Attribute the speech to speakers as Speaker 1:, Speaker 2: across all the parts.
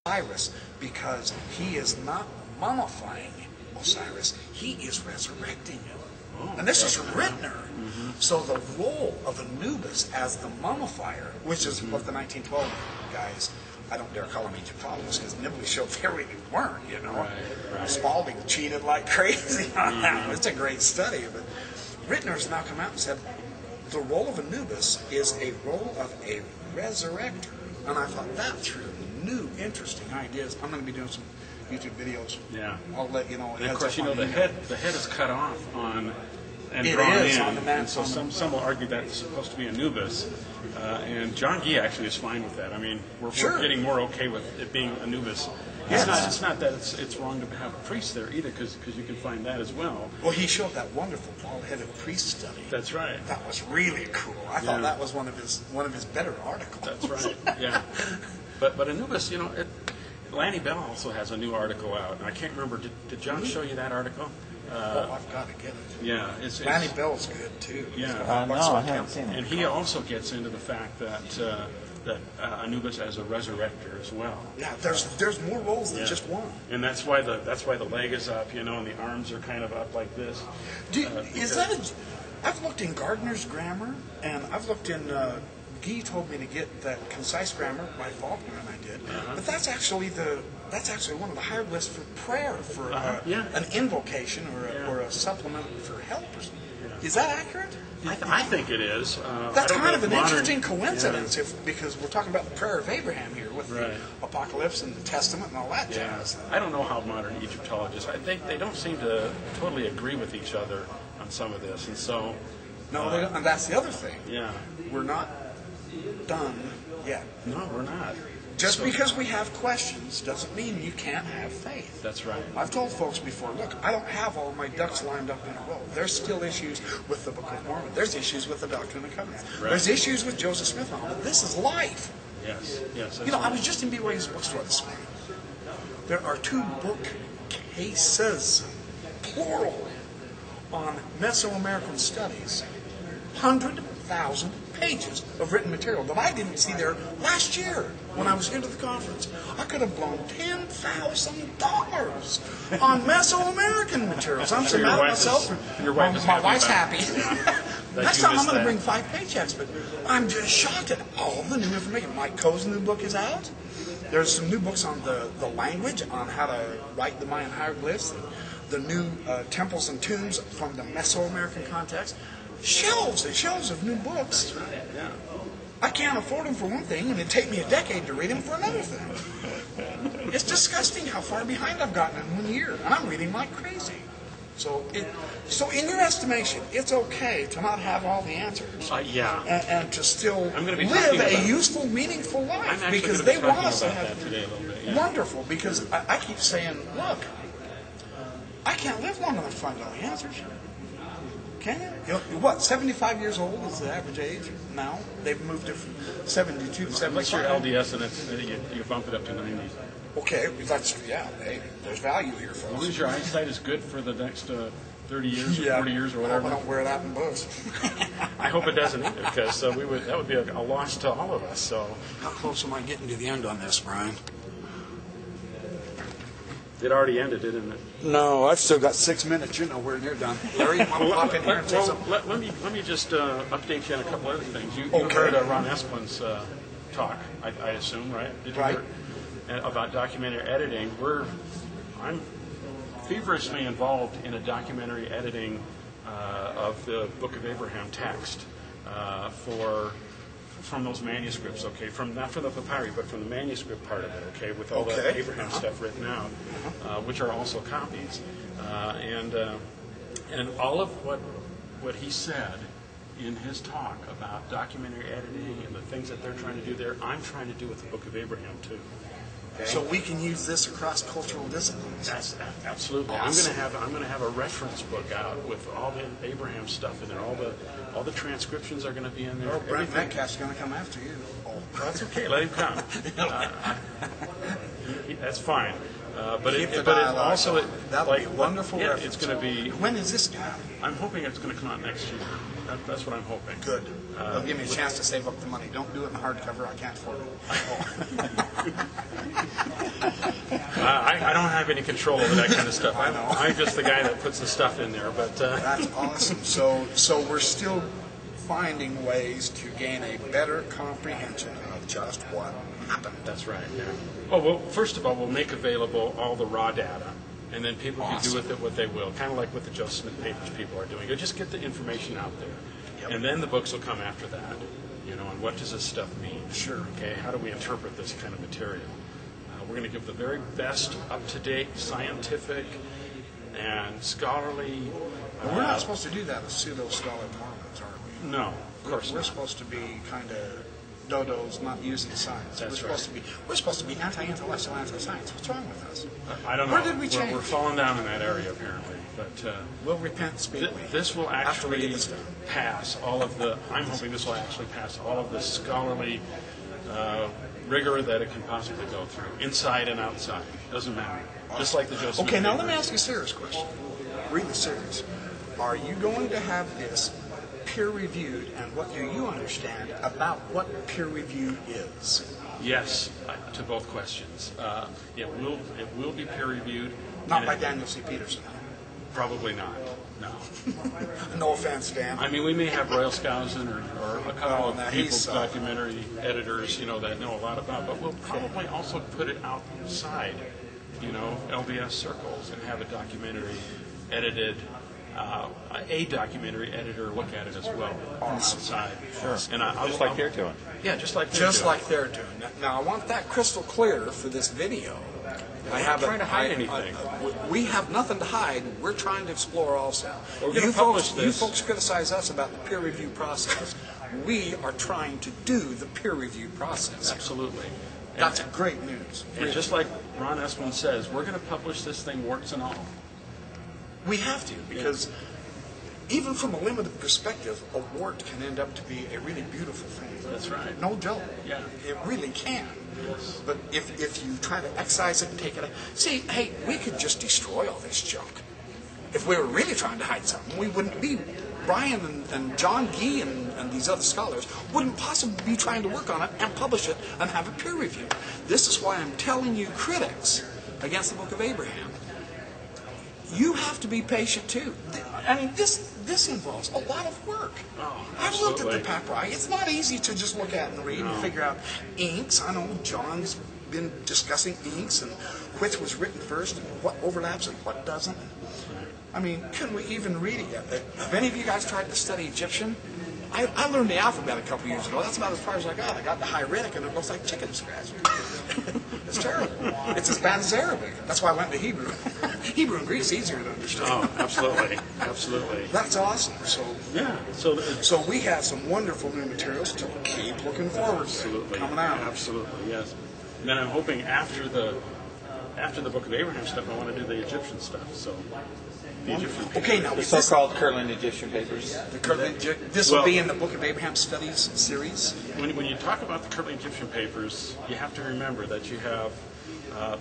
Speaker 1: Osiris, because he is not mummifying Osiris, he is resurrecting him. And this is Rittner. So the role of Anubis as the mummifier, which is what the 1912 guys, I don't dare call them Egyptologists, because Nibley showed they really weren't, you know. Right. Spalding cheated like crazy on that one. It's a great study. But Rittner's now come out and said the role of Anubis is a role of a resurrector. And I thought that threw new, interesting ideas. I'm going to be doing some YouTube videos. Yeah. I'll let you know.
Speaker 2: And of course, you know, the head is cut off on and
Speaker 1: it
Speaker 2: drawn
Speaker 1: is
Speaker 2: in.
Speaker 1: On the man.
Speaker 2: And so some will argue that it's supposed to be Anubis. And John Gee actually is fine with that. I mean, we're getting more okay with it being Anubis.
Speaker 1: Yes.
Speaker 2: It's not that it's wrong to have a priest there either, because you can find that as well.
Speaker 1: Well, he showed that wonderful bald-headed priest study.
Speaker 2: That's right.
Speaker 1: That was really cool. I thought that was one of his better articles.
Speaker 2: That's right. Yeah. But Anubis, you know, Lanny Bell also has a new article out, and I can't remember. Did John show you that article?
Speaker 1: I've got to get it.
Speaker 2: Yeah,
Speaker 1: Lanny Bell's good too.
Speaker 2: Yeah.
Speaker 3: No, I haven't seen it.
Speaker 2: And he also gets into the fact that Anubis as a resurrector as well.
Speaker 1: Yeah, there's more roles than just one.
Speaker 2: And that's why the leg is up, you know, and the arms are kind of up like this.
Speaker 1: I've looked in Gardner's grammar, and I've looked in. Gee told me to get that concise grammar by Faulkner, and I did. But that's actually one of the hieroglyphs for prayer, for an invocation or a supplement for help. Is that accurate?
Speaker 2: I think it is.
Speaker 1: That's kind of an interesting coincidence, because we're talking about the prayer of Abraham here with the Apocalypse and the Testament and all that jazz.
Speaker 2: I don't know how modern Egyptologists. I think they don't seem to totally agree with each other on some of this, and so.
Speaker 1: No, they don't, and that's the other thing.
Speaker 2: Yeah,
Speaker 1: we're not done yet.
Speaker 2: No, we're not.
Speaker 1: Just because we have questions doesn't mean you can't have faith.
Speaker 2: That's right.
Speaker 1: I've told folks before, look, I don't have all my ducks lined up in a row. There's still issues with the Book of Mormon. There's issues with the Doctrine and Covenants. Right. There's issues with Joseph Smith and all that. This is life.
Speaker 2: Yes.
Speaker 1: You know, I was just in BYU's bookstore this morning. There are 2 bookcases, plural, on Mesoamerican studies. 100,000 pages of written material that I didn't see there last year when I was here to the conference. I could have blown $10,000 on Mesoamerican materials. I'm so mad at myself. My wife's happy. Next time I'm going to bring 5 paychecks, but I'm just shocked at all the new information. Mike Coe's new book is out. There's some new books on the language, on how to write the Mayan hieroglyphs, the new temples and tombs from the Mesoamerican context. Shelves and shelves of new books.
Speaker 2: That's right, yeah.
Speaker 1: I can't afford them for one thing, and it'd take me a decade to read them for another thing. It's disgusting how far behind I've gotten in 1 year, and I'm reading like crazy. So in your estimation, it's okay to not have all the answers. And to still live a useful, meaningful life, because they want us to have wonderful. Because I keep saying, look, I can't live long enough to find all the answers. Can you? What, 75 years old is the average age now? They've moved it from 72 to 75.
Speaker 2: Unless you're LDS and you bump it up to 90.
Speaker 1: Okay, there's value here, folks.
Speaker 2: As long as your eyesight is good for the next 30 years or 40 years or whatever.
Speaker 1: I don't wear that in books.
Speaker 2: I hope it doesn't either, because that would be a loss to all of us. So,
Speaker 1: how close am I getting to the end on this, Brian?
Speaker 2: It already ended, didn't it?
Speaker 1: No, I've still got 6 minutes. You're nowhere near done. Larry, you want to pop in here and say something?
Speaker 2: Let me just update you on a couple other things. You heard Ron Esplin's talk, I assume, right? Did you hear about documentary editing? I'm feverishly involved in a documentary editing of the Book of Abraham text from those manuscripts, okay, not from the Papyri, but from the manuscript part of it, okay, with all the Abraham stuff written out, which are also copies, and all of what he said in his talk about documentary editing and the things that they're trying to do there, I'm trying to do with the Book of Abraham too. Okay.
Speaker 1: So we can use this across cultural disciplines.
Speaker 2: That's absolutely. Awesome. I'm going to have a reference book out with all the Abraham stuff in there. All the transcriptions are going to be in there.
Speaker 1: Oh, Brent Metcalf's going to come after you.
Speaker 2: Oh, that's okay. Let him come. That's fine. But it also
Speaker 1: that'll be wonderful.
Speaker 2: Yeah, it's going to be.
Speaker 1: When is this?
Speaker 2: I'm hoping it's going to come out next year. That's what I'm hoping.
Speaker 1: Good. It'll give me a chance to save up the money. Don't do it in hardcover. I can't afford it.
Speaker 2: I don't have any control over that kind of stuff. I'm just the guy that puts the stuff in there. But
Speaker 1: that's awesome. So we're still finding ways to gain a better comprehension of just what happened.
Speaker 2: That's right. Yeah. Well, first of all, we'll make available all the raw data, and then people can do with it what they will. Kind of like what the Joe Smith papers people are doing. You'll just get the information out there, and then the books will come after that. You know, and what does this stuff mean?
Speaker 1: Sure.
Speaker 2: Okay. How do we interpret this kind of material? We're going to give the very best, up-to-date, scientific, and scholarly.
Speaker 1: We're not supposed to do that as pseudo-scholar Mormons, are we?
Speaker 2: No, of course
Speaker 1: We're
Speaker 2: not.
Speaker 1: supposed to be kind of dodos, not using science.
Speaker 2: That's
Speaker 1: we're supposed to be anti-intellectual, anti-science. What's wrong with us?
Speaker 2: I don't know.
Speaker 1: Where did we change?
Speaker 2: We're falling down in that area apparently, but
Speaker 1: we'll repent speedily.
Speaker 2: This will actually pass all of the. I'm hoping this will actually pass all of the scholarly rigor that it can possibly go through, inside and outside. Doesn't matter. Just like the Joe Smith.
Speaker 1: Okay, now let me ask you a serious question. Really serious. Are you going to have this peer-reviewed, and what do you understand about what peer-review is?
Speaker 2: Yes, to both questions. It will be peer-reviewed.
Speaker 1: Not by Daniel C. Peterson.
Speaker 2: Probably not. No.
Speaker 1: No offense, Dan.
Speaker 2: I mean, we may have Royal Skousen or a couple of people, documentary editors, that know a lot about, but we'll probably also put it outside, LBS circles, and have a documentary edited, a documentary editor look at it as well outside.
Speaker 3: Sure.
Speaker 2: And
Speaker 3: just like they're doing.
Speaker 2: Yeah, just like
Speaker 1: they're doing. Now, I want that crystal clear for this video.
Speaker 2: I'm not trying to hide anything.
Speaker 1: We have nothing to hide. We're trying to explore also.
Speaker 2: You
Speaker 1: folks criticize us about the peer review process. We are trying to do the peer review process.
Speaker 2: Absolutely.
Speaker 1: That's great news.
Speaker 2: And just like Ron Esplin says, we're going to publish this thing warts and all.
Speaker 1: We have to, because even from a limited perspective, a wart can end up to be a really beautiful thing.
Speaker 2: That's right.
Speaker 1: No joke.
Speaker 2: Yeah.
Speaker 1: It really can.
Speaker 2: Yes.
Speaker 1: But if you try to excise it and take it out, see, hey, we could just destroy all this junk. If we were really trying to hide something, we wouldn't be. Brian and John Gee and these other scholars wouldn't possibly be trying to work on it and publish it and have a peer review. This is why I'm telling you, critics against the Book of Abraham, you have to be patient too. I mean, this involves a lot of work.
Speaker 2: Oh,
Speaker 1: I've looked at the Papyri. It's not easy to just look at and read and figure out inks. I know John's been discussing inks and which was written first and what overlaps and what doesn't. I mean, can we even read it yet? Have any of you guys tried to study Egyptian? I learned the alphabet a couple years ago. That's about as far as I got. I got the hieratic, and it looks like chicken scratch. It's terrible. It's as bad as Arabic. That's why I went to Hebrew. Hebrew and Greek is easier to understand.
Speaker 2: Oh, absolutely. Absolutely.
Speaker 1: That's awesome. So
Speaker 2: yeah.
Speaker 1: So we have some wonderful new materials to keep looking forward to coming out.
Speaker 2: Absolutely, yes. And then I'm hoping after the Book of Abraham stuff, I want to do the Egyptian stuff. So the Egyptian papers.
Speaker 1: Okay, now
Speaker 3: the so-called Kirtland Egyptian papers.
Speaker 1: This will be in the Book of Abraham Studies series.
Speaker 2: When you talk about the Kirtland Egyptian papers, you have to remember that you have.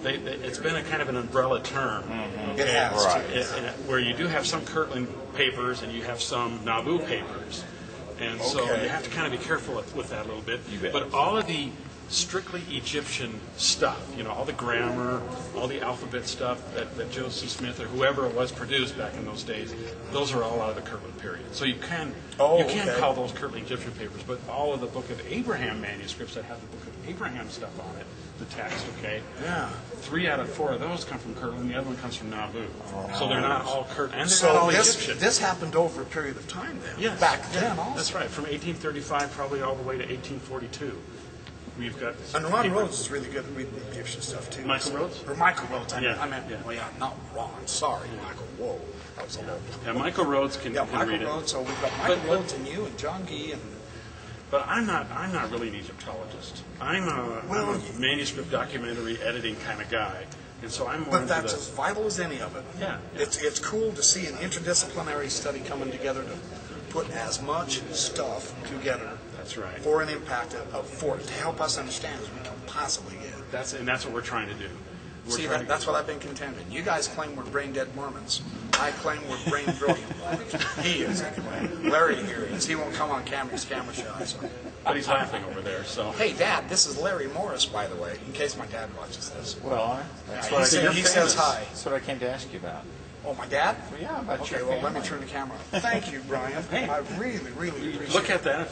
Speaker 2: It's been a kind of an umbrella term.
Speaker 1: Mm-hmm. It has,
Speaker 2: right. Where you do have some Kirtland papers and you have some Nauvoo papers. And so you have to kind of be careful with that a little bit. But all of the strictly Egyptian stuff, all the grammar, all the alphabet stuff that Joseph Smith or whoever it was produced back in those days, those are all out of the Kirtland period. So you can call those Kirtland Egyptian papers, but all of the Book of Abraham manuscripts that have the Book of Abraham stuff on it, the text,
Speaker 1: Yeah.
Speaker 2: 3 out of 4 of those come from Kirtland, the other one comes from Nauvoo. So they're not all Kirtland, and they're not all Egyptian.
Speaker 1: This happened over a period of time then.
Speaker 2: Yes.
Speaker 1: Back then also.
Speaker 2: That's right, from 1835 probably all the way to 1842. We've got.
Speaker 1: And Ron Rhodes is really good at reading the Egyptian stuff too.
Speaker 2: Michael Rhodes?
Speaker 1: Or Michael Rhodes. I meant,
Speaker 2: Yeah.
Speaker 1: not Ron. Sorry, Michael. Whoa, that was a low.
Speaker 2: Yeah, Michael Rhodes can read
Speaker 1: Michael
Speaker 2: it.
Speaker 1: Rhodes. So we've got Michael Rhodes and you and John Gee and.
Speaker 2: But I'm not really an Egyptologist. I'm a manuscript documentary editing kind of guy, and so I'm more.
Speaker 1: But that's as vital as any of it.
Speaker 2: Yeah.
Speaker 1: It's cool to see an interdisciplinary study coming together to put as much stuff together.
Speaker 2: That's right.
Speaker 1: For an impact to help us understand as we can possibly get.
Speaker 2: That's what we're trying to do.
Speaker 1: That's what I've been contending. You guys claim we're brain dead Mormons. I claim we're brain brilliant Mormons. He is anyway. Larry here is. He won't come on camera. He's camera shy. So.
Speaker 2: but he's laughing over there. So
Speaker 1: Hey, Dad, this is Larry Morris, by the way, in case my dad watches this.
Speaker 3: Well, that's
Speaker 1: Yeah,
Speaker 3: what
Speaker 1: he says hi.
Speaker 3: That's what I came to ask you about.
Speaker 1: Oh, my dad?
Speaker 3: Well, yeah, about
Speaker 1: Okay,
Speaker 3: your
Speaker 1: well, let me
Speaker 3: family.
Speaker 1: turn the camera on. Thank you, Brian.
Speaker 2: Hey.
Speaker 1: I really, really appreciate it.
Speaker 2: look at that.